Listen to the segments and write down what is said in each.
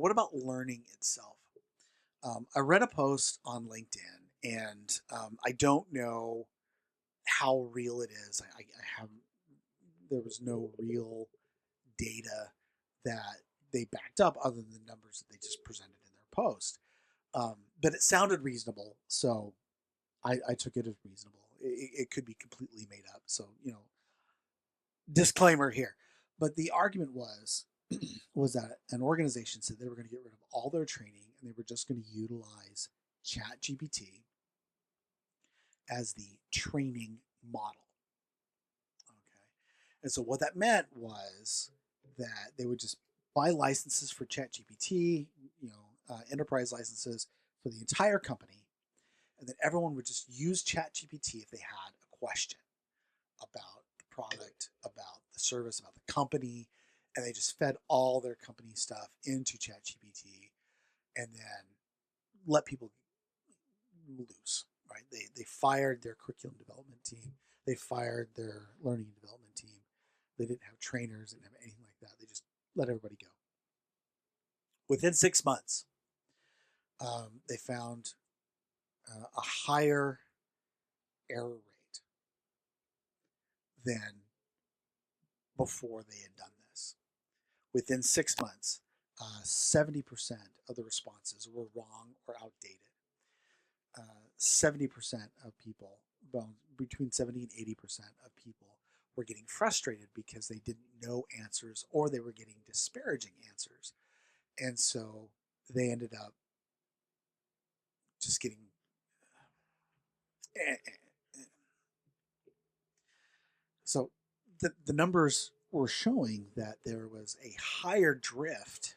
what about learning itself? I read a post on LinkedIn, and I don't know how real it is. I have there was no real data that they backed up other than the numbers that they just presented in their post. But it sounded reasonable, so I took it as reasonable. It could be completely made up, so disclaimer here. But the argument was that an organization said they were going to get rid of all their training and they were just going to utilize ChatGPT as the training model. Okay. And so what that meant was that they would just buy licenses for ChatGPT, enterprise licenses for the entire company, and then everyone would just use ChatGPT if they had a question about the product, about the service, about the company, and they just fed all their company stuff into ChatGPT and then let people loose. Right? They fired their curriculum development team. They fired their learning and development team. They didn't have trainers, didn't have anything like that. They just let everybody go. Within 6 months, they found a higher error rate than before they had done this. Within 6 months, 70% of the responses were wrong or outdated. 70% of people, well, between 70 and 80% of people were getting frustrated because they didn't know answers or they were getting disparaging answers. And so they ended up just getting. So the numbers were showing that there was a higher drift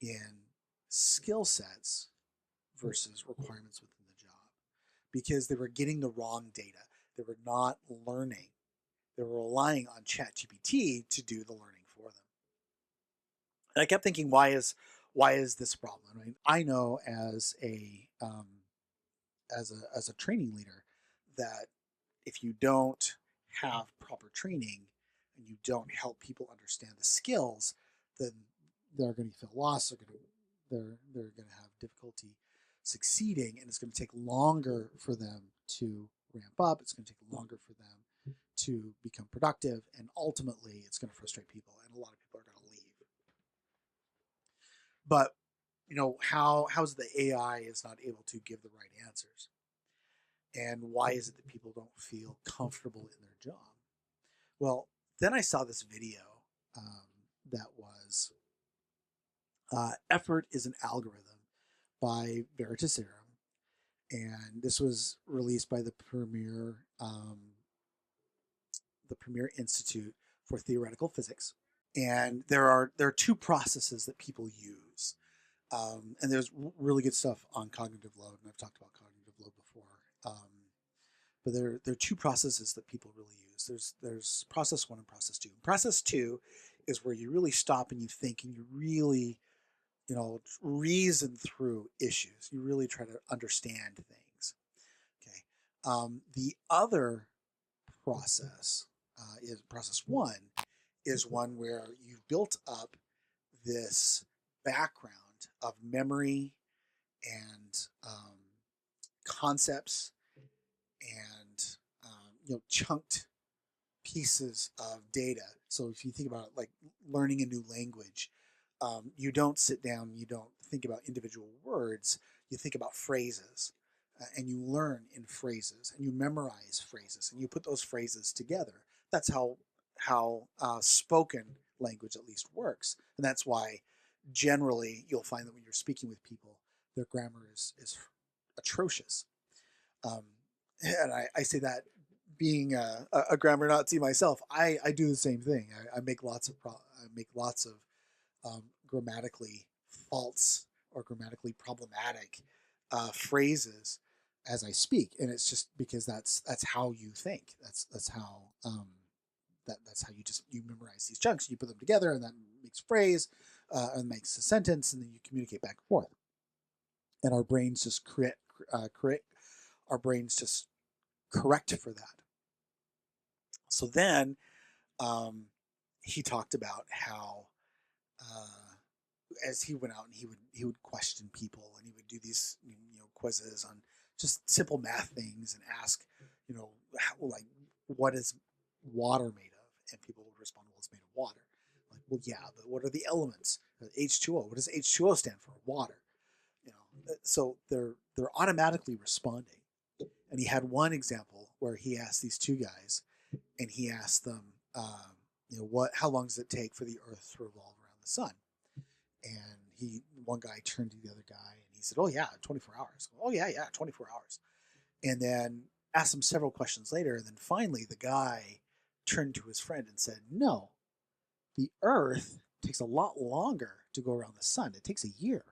in skill sets versus requirements within the job because they were getting the wrong data. They were not learning. They were relying on ChatGPT to do the learning for them. And I kept thinking, why is this a problem? I mean, I know as a training leader that if you don't have proper training and you don't help people understand the skills, then they're going to feel lost. They're going to have difficulty succeeding, and it's going to take longer for them to ramp up. It's going to take longer for them to become productive, and ultimately, it's going to frustrate people, and a lot of people are going to leave. But how's the AI is not able to give the right answers? And why is it that people don't feel comfortable in their job? Well, then I saw this video that was Effort is an Algorithm by Veritaserum. And this was released by the Premier Institute for Theoretical Physics. And there are two processes that people use. And there's really good stuff on cognitive load, and I've talked about cognitive load before. But there are two processes that people really use. There's process one and process two. Process two is where you really stop and you think and you really, reason through issues. You really try to understand things. Okay. The other process is process one is one where you've built up this background of memory and concepts and chunked pieces of data. So if you think about it like learning a new language, you don't sit down, you don't think about individual words, you think about phrases. And you learn in phrases and you memorize phrases and you put those phrases together. That's how spoken language at least works. And that's why generally you'll find that when you're speaking with people, their grammar is atrocious. And I say that being a grammar Nazi myself, I do the same thing. I make lots of grammatically false or grammatically problematic phrases as I speak, and it's just because that's how you think. That's how that's how you memorize these chunks. You put them together, and that makes a phrase and makes a sentence, and then you communicate back and forth. And our brains just our brains just correct for that. So then he talked about how as he went out and he would question people, and he would do these quizzes on just simple math things and ask, like, what is water made of? And people would respond, well, it's made of water. Like, well, yeah, but what are the elements? H2O. What does H2O stand for? Water. So they're automatically responding. And he had one example where he asked these two guys, and he asked them, how long does it take for the Earth to revolve around the sun? And one guy turned to the other guy and he said, "Oh yeah, 24 hours." "Oh yeah, 24 hours." And then asked him several questions later, and then finally the guy turned to his friend and said, "No, the Earth takes a lot longer to go around the sun. It takes a year."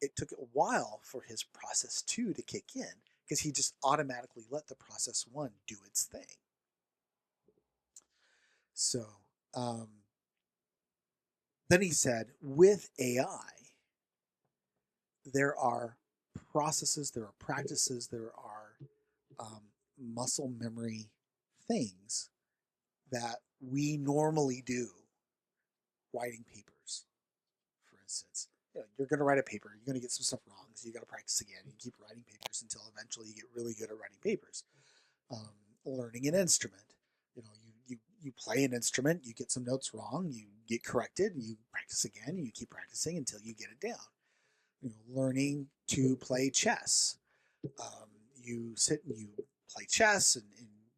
It took a while for his process 2 to kick in because he just automatically let the process 1 do its thing. So um, then he said, with AI, there are processes, there are practices, there are muscle memory things that we normally do, writing papers, for instance. You're going to write a paper, you're going to get some stuff wrong, so you got to practice again. You keep writing papers until eventually you get really good at writing papers. Learning an instrument, you play an instrument, you get some notes wrong, you get corrected, you practice again, and you keep practicing until you get it down. Learning to play chess. You sit and you play chess, and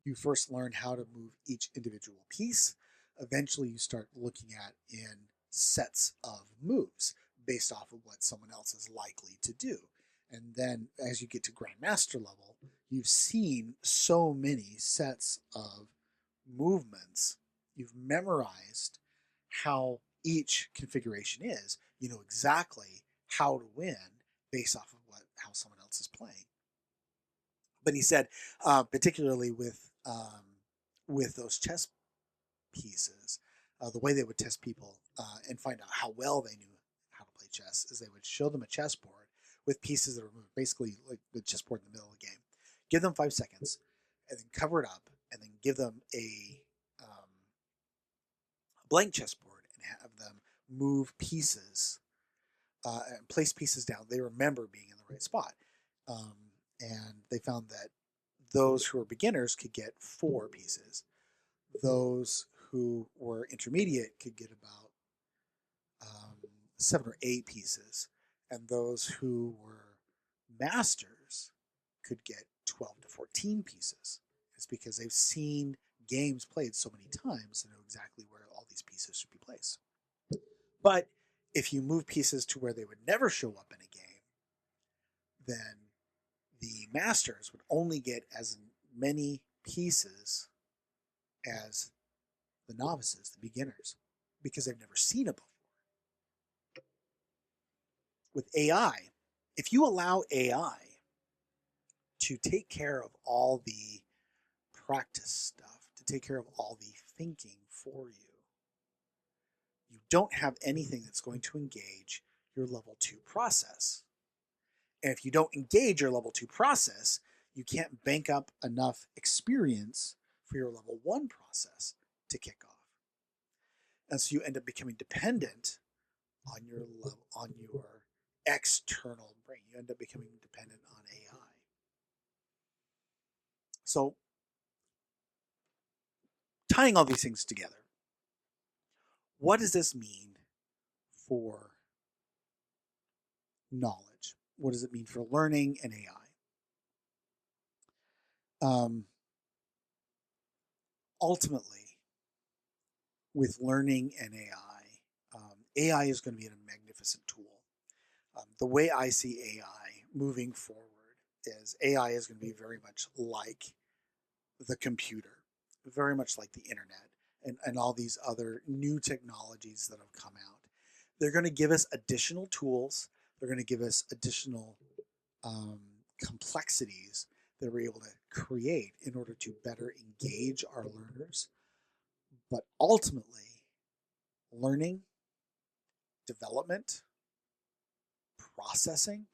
you first learn how to move each individual piece. Eventually, you start looking at in sets of moves based off of what someone else is likely to do. And then as you get to grandmaster level, you've seen so many sets of movements. You've memorized how each configuration is. You know exactly how to win based off of how someone else is playing. But he said, particularly with those chess pieces, the way they would test people and find out how well they knew how to play chess is they would show them a chessboard with pieces that are moved, basically like the chessboard in the middle of the game. Give them 5 seconds, and then cover it up, and then give them a blank chessboard and have them move pieces and place pieces down. They remember being in the right spot. And they found that those who were beginners could get 4 pieces. Those who were intermediate could get about 7 or 8 pieces. And those who were masters could get 12 to 14 pieces. It's because they've seen games played so many times to know exactly where all these pieces should be placed. But if you move pieces to where they would never show up in a game, then the masters would only get as many pieces as the novices, the beginners, because they've never seen it before. With AI, if you allow AI to take care of all the practice stuff, to take care of all the thinking for you, you don't have anything that's going to engage your level 2 process. And if you don't engage your level 2 process, you can't bank up enough experience for your level 1 process to kick off. And so you end up becoming dependent on your external brain. You end up becoming dependent on AI. So tying all these things together, what does this mean for knowledge? What does it mean for learning and AI? Ultimately, with learning and AI is going to be a magnificent tool. The way I see AI moving forward is AI is going to be very much like the computer, very much like the internet, and all these other new technologies that have come out. They're going to give us additional tools. They're going to give us additional complexities that we're able to create in order to better engage our learners. But ultimately, learning, development, processing,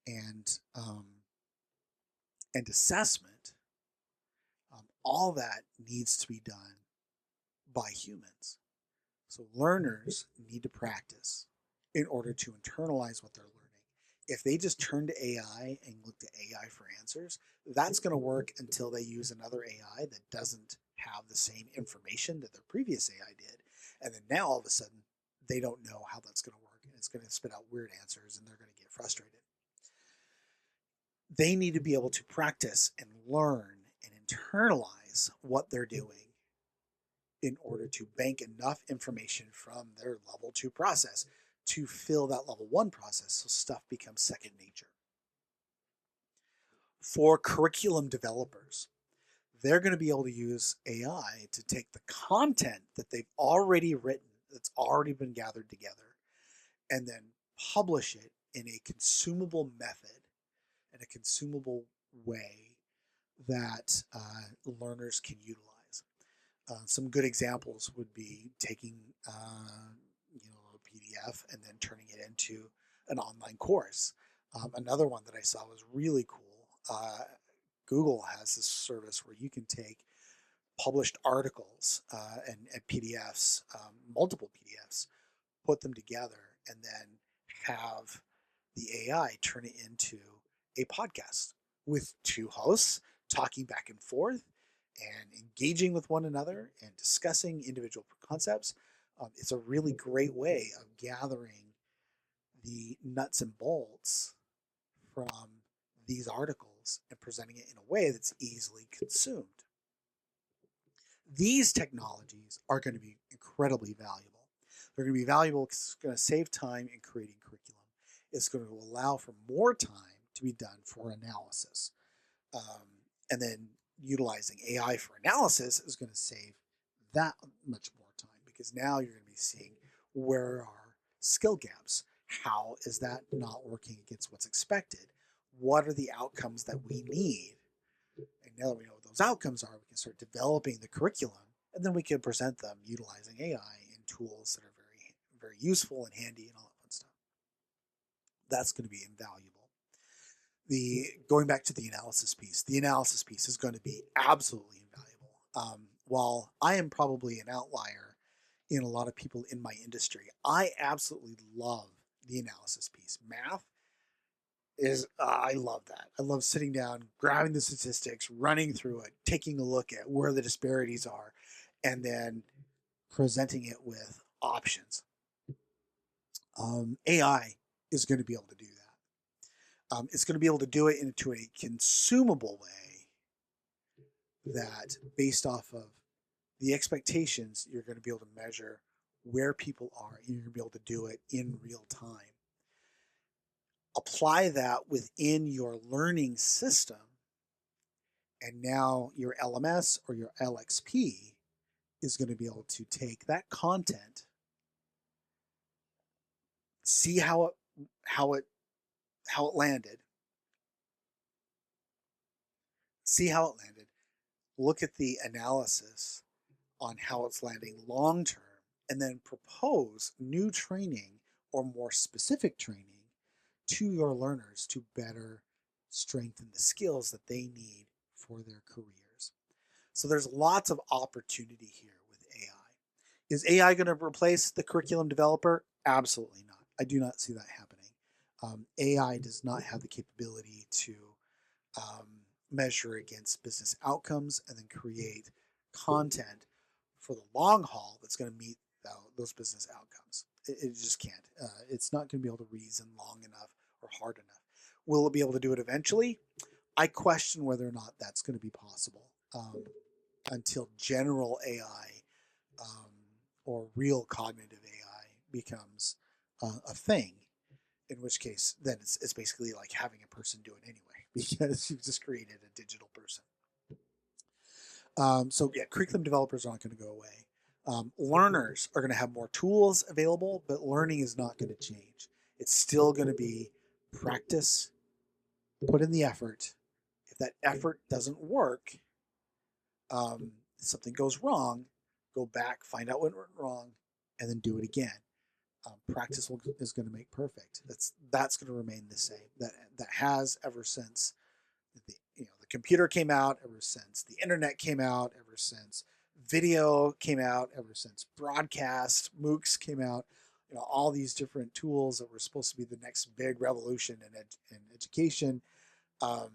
and assessment, all that needs to be done by humans. So learners need to practice in order to internalize what they're learning. If they just turn to AI and look to AI for answers, that's going to work until they use another AI that doesn't have the same information that their previous AI did. And then now all of a sudden, they don't know how that's going to work, and it's going to spit out weird answers and they're going to get frustrated. They need to be able to practice and learn and internalize what they're doing in order to bank enough information from their level 2 process to fill that level 1 process so stuff becomes second nature. For curriculum developers, they're going to be able to use AI to take the content that they've already written, that's already been gathered together, and then publish it in a consumable method, in a consumable way that learners can utilize. Some good examples would be taking a PDF and then turning it into an online course. Another one that I saw was really cool. Google has this service where you can take published articles and PDFs, multiple PDFs, put them together, and then have the AI turn it into a podcast with two hosts talking back and forth and engaging with one another and discussing individual concepts. It's a really great way of gathering the nuts and bolts from these articles and presenting it in a way that's easily consumed. These technologies are going to be incredibly valuable. They're going to be valuable because it's going to save time in creating curriculum. It's going to allow for more time to be done for analysis. And then utilizing AI for analysis is going to save that much more time, because now you're going to be seeing where are skill gaps. How is that not working against what's expected? What are the outcomes that we need? And now that we know what those outcomes are, we can start developing the curriculum, and then we can present them utilizing AI and tools that are very, very useful and handy and all that fun stuff. That's going to be invaluable. Going back to the analysis piece is going to be absolutely invaluable. While I am probably an outlier in a lot of people in my industry, I absolutely love the analysis piece. Math is I love that. I love sitting down, grabbing the statistics, running through it, taking a look at where the disparities are, and then presenting it with options. AI is going to be able to do that. It's going to be able to do it into a consumable way that, based off of the expectations, you're going to be able to measure where people are, and you're going to be able to do it in real time. Apply that within your learning system, and now your LMS or your LXP is going to be able to take that content, see how it landed, look at the analysis on how it's landing long term, and then propose new training or more specific training to your learners to better strengthen the skills that they need for their careers. So there's lots of opportunity here with AI. Is AI going to replace the curriculum developer? Absolutely not. I do not see that happening. AI does not have the capability to measure against business outcomes and then create content for the long haul that's going to meet those business outcomes. It just can't. It's not going to be able to reason long enough or hard enough. Will it be able to do it eventually? I question whether or not that's going to be possible until general AI or real cognitive AI becomes a thing, in which case then it's basically like having a person do it anyway, because you've just created a digital person. So yeah, curriculum developers aren't going to go away. Learners are going to have more tools available, but learning is not going to change. It's still going to be practice, put in the effort. If that effort doesn't work, something goes wrong, go back, find out what went wrong, and then do it again. Practice is going to make perfect. That's going to remain the same. That has ever since the computer came out, ever since the internet came out, ever since video came out, ever since broadcast, MOOCs came out, all these different tools that were supposed to be the next big revolution in education. Um,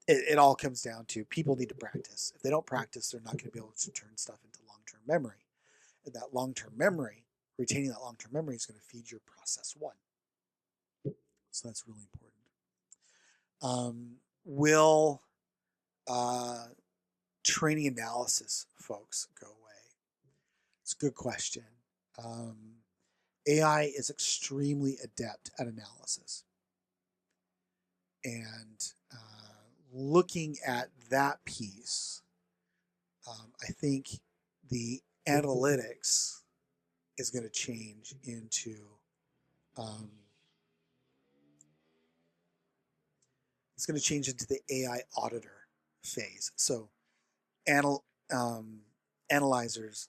it all comes down to people need to practice. If they don't practice, they're not going to be able to turn stuff into long-term memory. And that long-term memory, retaining that long-term memory is going to feed your process one. So that's really important. Will training analysis, folks, go away? It's a good question. AI is extremely adept at analysis. And looking at that piece, I think the analytics is going to change into the AI auditor phase. So analyzers,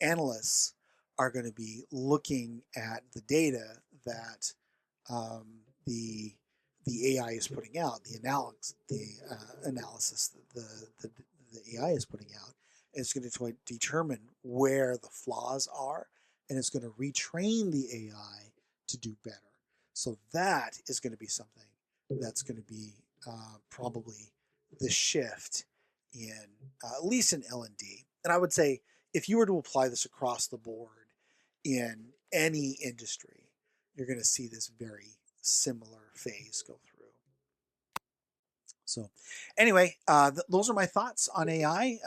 analysts are going to be looking at the data that the AI is putting out, the analysis that the AI is putting out. It's going to determine where the flaws are, and it's going to retrain the AI to do better. So that is going to be something that's going to be probably the shift in at least in L&D. And I would say if you were to apply this across the board in any industry, you're going to see this very similar phase go through. So anyway, those are my thoughts on AI.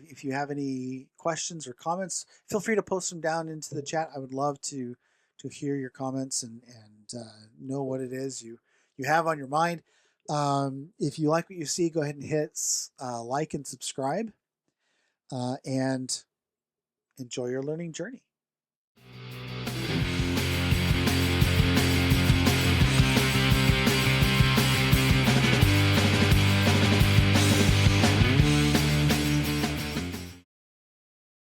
If you have any questions or comments, feel free to post them down into the chat. I would love to hear your comments and know what it is you have on your mind. If you like what you see, go ahead and hit like and subscribe, and enjoy your learning journey.